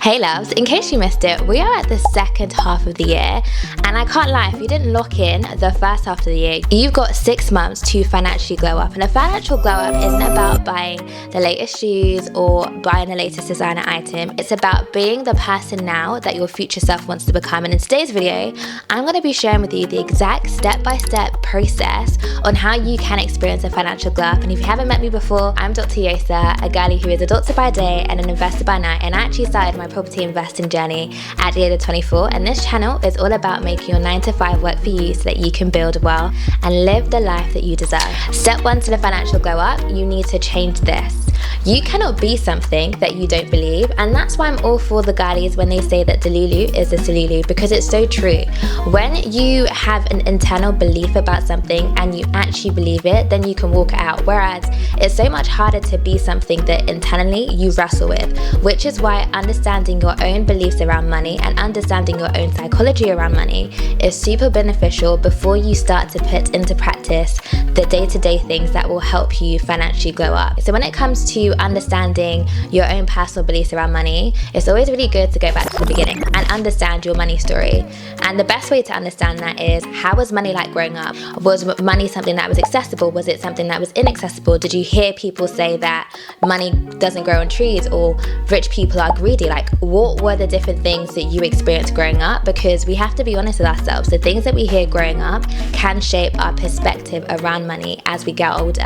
Hey loves, in case you missed it, we are at the second half of the year, and I can't lie, if you didn't lock in the first half of the year, you've got 6 months to financially glow up. And a financial glow up isn't about buying the latest shoes or buying the latest designer item. It's about being the person now that your future self wants to become. And in today's video, I'm going to be sharing with you the exact step-by-step process on how you can experience a financial glow up. And if you haven't met me before, I'm Dr. Yosa, a girlie who is a doctor by day and an investor by night, and I actually started my property investing journey at the age of 24, and this channel is all about making your 9 to 5 work for you so that you can build wealth and live the life that you deserve. Step 1 to the financial glow up, you need to change this. You cannot be something that you don't believe, and that's why I'm all for the girlies when they say that Delulu is a Salulu, because it's so true. When you have an internal belief about something and you actually believe it, then you can walk it out, whereas it's so much harder to be something that internally you wrestle with, which is why understanding your own beliefs around money and understanding your own psychology around money is super beneficial before you start to put into practice the day-to-day things that will help you financially glow up. So when it comes to understanding your own personal beliefs around money, it's always really good to go back to the beginning and understand your money story. And the best way to understand that is, how was money like growing up? Was money something that was accessible? Was it something that was inaccessible? Did you hear people say that money doesn't grow on trees or rich people are greedy? Like, what were the different things that you experienced growing up? Because we have to be honest with ourselves. The things that we hear growing up can shape our perspective around money as we get older.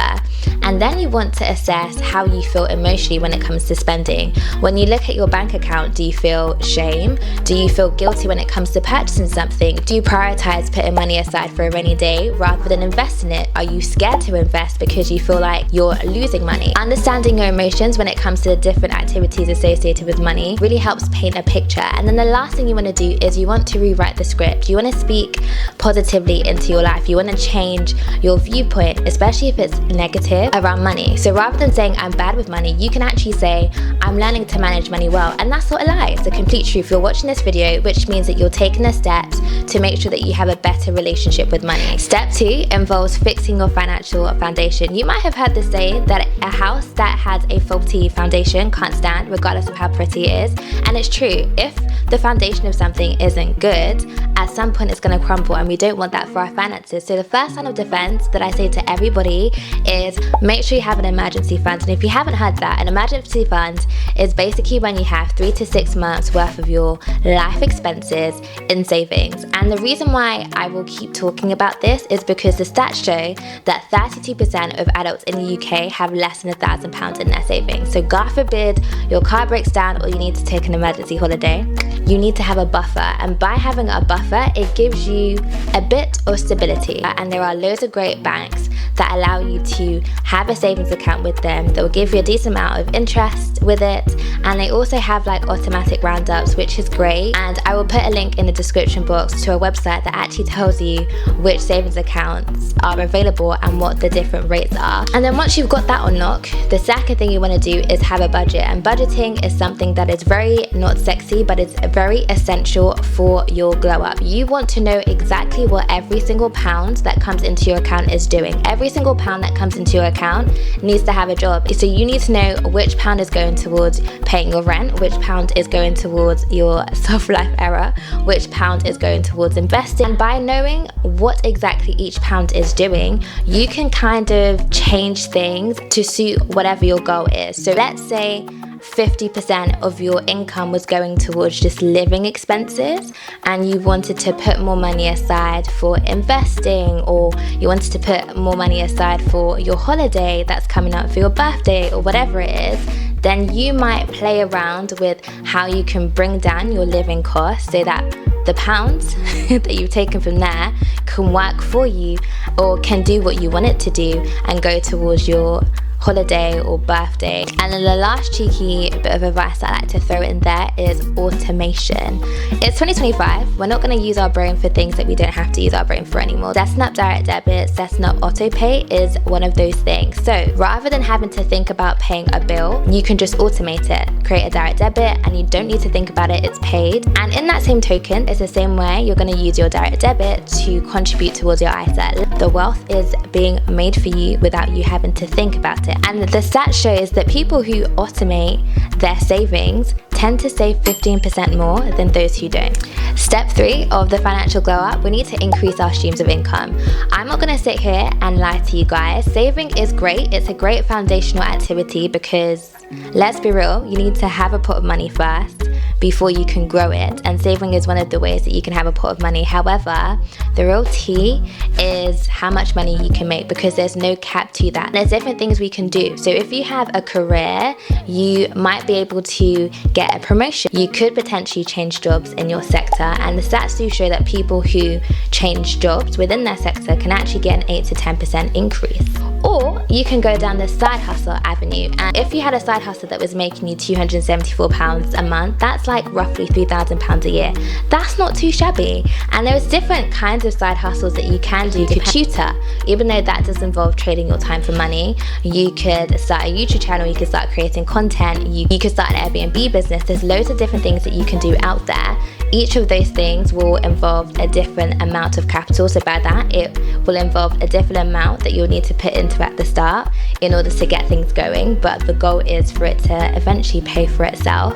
And then you want to assess how you feel emotionally when it comes to spending. When you look at your bank account, do you feel shame? Do you feel guilty when it comes to purchasing something? Do you prioritize putting money aside for a rainy day rather than investing it? Are you scared to invest because you feel like you're losing money? Understanding your emotions when it comes to the different activities associated with money really helps paint a picture. And then the last thing you want to do is you want to rewrite the script. You want to speak positively into your life. You want to change your viewpoint, especially if it's negative around money. So rather than saying I'm bad with money, you can actually say I'm learning to manage money well. And that's not a lie, it's the complete truth. You're watching this video, which means that you're taking the steps to make sure that you have a better relationship with money. Step 2 involves fixing your financial foundation. You might have heard this say that a house that has a faulty foundation can't stand, regardless of how pretty it is. And it's true. If the foundation of something isn't good, at some point it's going to crumble, and we don't want that for our finances. So the first line of defense that I say to everybody is make sure you have an emergency fund. And if you haven't heard that, an emergency fund is basically when you have 3 to 6 months worth of your life expenses in savings. And the reason why I will keep talking about this is because the stats show that 32% of adults in the UK have less than £1,000 in their savings. So God forbid your car breaks down or you need to take an emergency holiday, you need to have a buffer. And by having a buffer, it gives you a bit of stability. And there are loads of great banks that allow you to have a savings account with them that will give you a decent amount of interest with it. And they also have like automatic roundups, which is great. And I will put a link in the description box to a website that actually tells you which savings accounts are available and what the different rates are. And then once you've got that on lock, the second thing you want to do is have a budget. And budgeting is something that is very not sexy, but it's very essential for your glow up. You want to know exactly what every single pound that comes into your account is doing. Every single pound that comes into your account needs to have a job. So you need to know which pound is going towards paying your rent, which pound is going towards your soft-life era, which pound is going towards investing. And by knowing what exactly each pound is doing, you can kind of change things to suit whatever your goal is. So let's say 50% of your income was going towards just living expenses, and you wanted to put more money aside for investing, or you wanted to put more money aside for your holiday that's coming up for your birthday or whatever it is, then you might play around with how you can bring down your living costs so that the pounds that you've taken from there can work for you or can do what you want it to do and go towards your holiday or birthday. And then the last cheeky bit of advice I like to throw in there is automation. It's 2025. We're not going to use our brain for things that we don't have to use our brain for anymore. Setting up direct debit, setting up auto pay is one of those things. So rather than having to think about paying a bill, you can just automate it. Create a direct debit and you don't need to think about it, it's paid. And in that same token, it's the same way you're going to use your direct debit to contribute towards your ISA. The wealth is being made for you without you having to think about it. And the stat shows that people who automate their savings tend to save 15% more than those who don't. Step 3 of the financial glow up, we need to increase our streams of income. I'm not going to sit here and lie to you guys. Saving is great. It's a great foundational activity because, let's be real, you need to have a pot of money first before you can grow it, and saving is one of the ways that you can have a pot of money. However, the real key is how much money you can make, because there's no cap to that. There's different things we can do. So if you have a career, you might be able to get a promotion. You could potentially change jobs in your sector, and the stats do show that people who change jobs within their sector can actually get an 8 to 10% increase. Or you can go down the side hustle avenue, and if you had a side hustle that was making you £274 a month, that's like roughly £3,000 a year. That's not too shabby. And there's different kinds of side hustles that you can do. You could tutor, even though that does involve trading your time for money. You could start a YouTube channel, you could start creating content, you could start an Airbnb business. There's loads of different things that you can do out there. Each of those things will involve a different amount of capital. So by that, it will involve a different amount that you'll need to put into at the start in order to get things going. But the goal is for it to eventually pay for itself.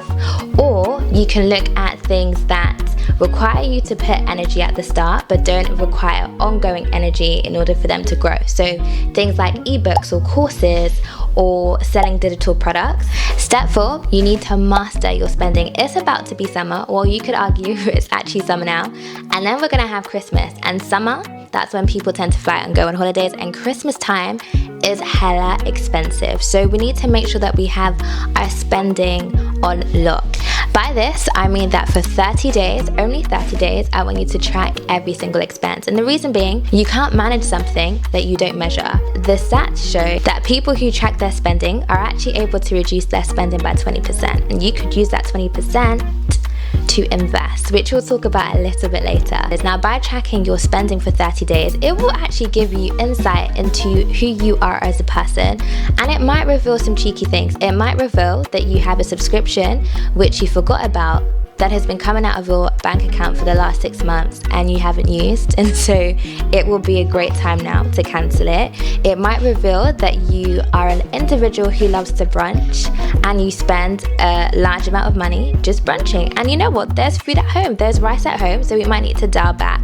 Or you can look at things that require you to put energy at the start but don't require ongoing energy in order for them to grow. So things like ebooks or courses or selling digital products. Step 4, you need to master your spending. It's about to be summer, or you could argue it's actually summer now, and then we're gonna have Christmas. And summer, that's when people tend to fly and go on holidays, and Christmas time is hella expensive. So we need to make sure that we have our spending on lock. By this, I mean that for 30 days, only 30 days, I want you to track every single expense. And the reason being, you can't manage something that you don't measure. The stats show that people who track their spending are actually able to reduce their spending by 20%. And you could use that 20% to invest, which we'll talk about a little bit later. Now, by tracking your spending for 30 days, it will actually give you insight into who you are as a person, and it might reveal some cheeky things. It might reveal that you have a subscription which you forgot about that has been coming out of your bank account for the last 6 months and you haven't used, and so it will be a great time now to cancel it. It might reveal that you are an individual who loves to brunch and you spend a large amount of money just brunching. And you know what? There's food at home, there's rice at home, so we might need to dial back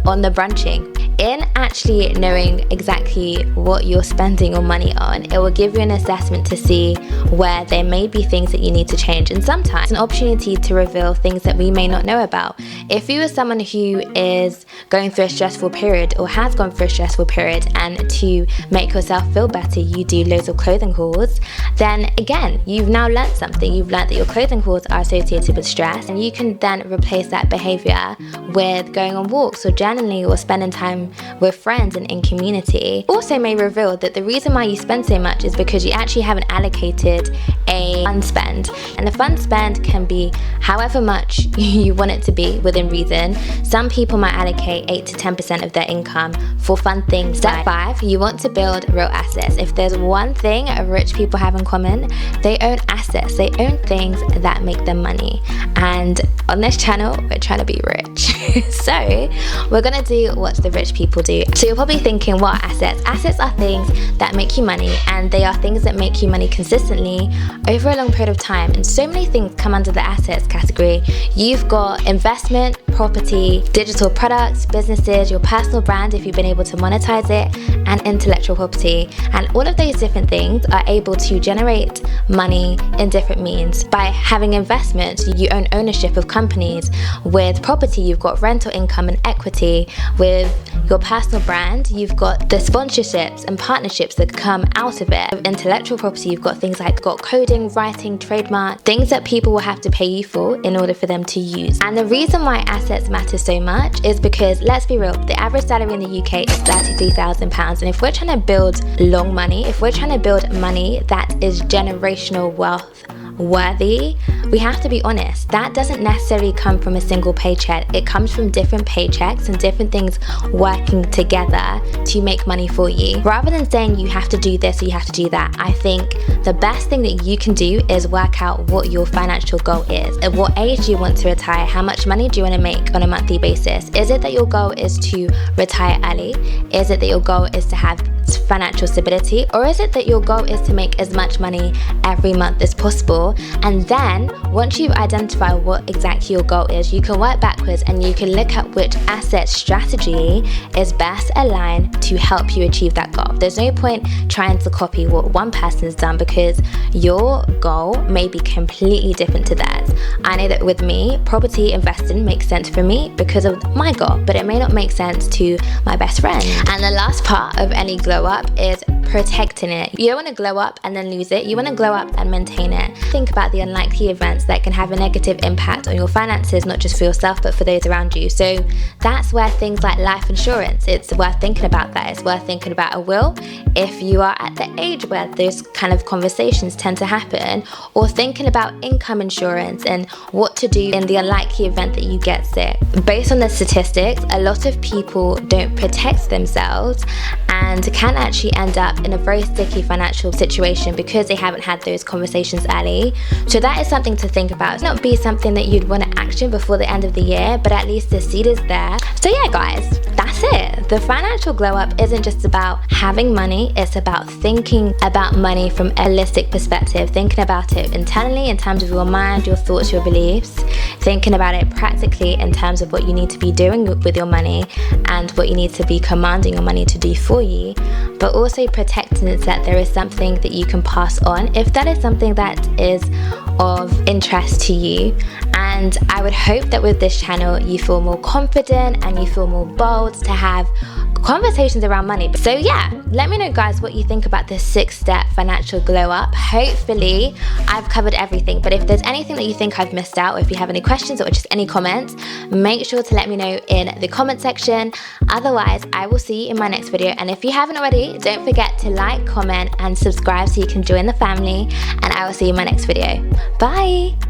on the brunching. In actually knowing exactly what you're spending your money on, it will give you an assessment to see where there may be things that you need to change. And sometimes it's an opportunity to reveal things that we may not know about. If you are someone who is going through a stressful period or has gone through a stressful period, and to make yourself feel better, you do loads of clothing hauls, then again, you've now learned something. You've learned that your clothing hauls are associated with stress, and you can then replace that behavior with going on walks or journaling or spending time with friends and in community. Also may reveal that the reason why you spend so much is because you actually haven't allocated a fun spend, and the fun spend can be however much you want it to be within reason. Some people might allocate 8 to 10% of their income for fun things. Step 5, you want to build real assets. If there's one thing rich people have in common, they own assets. They own things that make them money, and on this channel we're trying to be rich. So we're gonna do what the rich people do. So you're probably thinking, what are assets? Assets are things that make you money, and they are things that make you money consistently over a long period of time. And so many things come under the assets category. You've got investment, property, digital products, businesses, your personal brand if you've been able to monetize it, and intellectual property. And all of those different things are able to generate money in different means. By having investments, you own ownership of companies. With property, you've got rental income and equity. With your personal brand, you've got the sponsorships and partnerships that come out of it. With intellectual property, you've got things like coding, writing, trademark, things that people will have to pay you for in order for them to use. And the reason why assets matter so much is because, let's be real, the average salary in the UK is £33,000, and if we're trying to build long money, if we're trying to build money that is generational wealth worthy, we have to be honest, that doesn't necessarily come from a single paycheck. It comes from different paychecks and different things working together to make money for you. Rather than saying you have to do this or you have to do that, I think the best thing that you can do is work out what your financial goal is. At what age do you want to retire? How much money do you want to make on a monthly basis? Is it that your goal is to retire early? Is it that your goal is to have financial stability, or is it that your goal is to make as much money every month as possible? And then once you've identified what exactly your goal is, you can work backwards and you can look at which asset strategy is best aligned to help you achieve that goal. There's no point trying to copy what one person has done because your goal may be completely different to theirs. I know that with me, property investing makes sense for me because of my goal, but it may not make sense to my best friend. And the last part of any glow up is protecting it. You don't want to glow up and then lose it. You want to glow up and maintain it. Think about the unlikely events that can have a negative impact on your finances, not just for yourself, but for those around you. So that's where things like life insurance, it's worth thinking about that. It's worth thinking about a will if you are at the age where those kind of conversations tend to happen, or thinking about income insurance and what to do in the unlikely event that you get sick. Based on the statistics, a lot of people don't protect themselves and can actually end up in a very sticky financial situation because they haven't had those conversations early. So that is something to think about. It's not be something that you'd want to action before the end of the year, but at least the seed is there. So yeah guys, that's it. The financial glow up isn't just about having money, it's about thinking about money from a holistic perspective, thinking about it internally in terms of your mind, your thoughts, your beliefs, thinking about it practically in terms of what you need to be doing with your money and what you need to be commanding your money to do for you, but also protecting it so that there is something that you can pass on if that is something that is of interest to you. And I would hope that with this channel you feel more confident and you feel more bold to have conversations around money. So yeah, let me know guys what you think about this 6-step financial glow up. Hopefully I've covered everything, but if there's anything that you think I've missed out, or if you have any questions or just any comments, make sure to let me know in the comment section. Otherwise, I will see you in my next video, and if you haven't already, don't forget to like, comment and subscribe so you can join the family, and I will see you in my next video. Bye!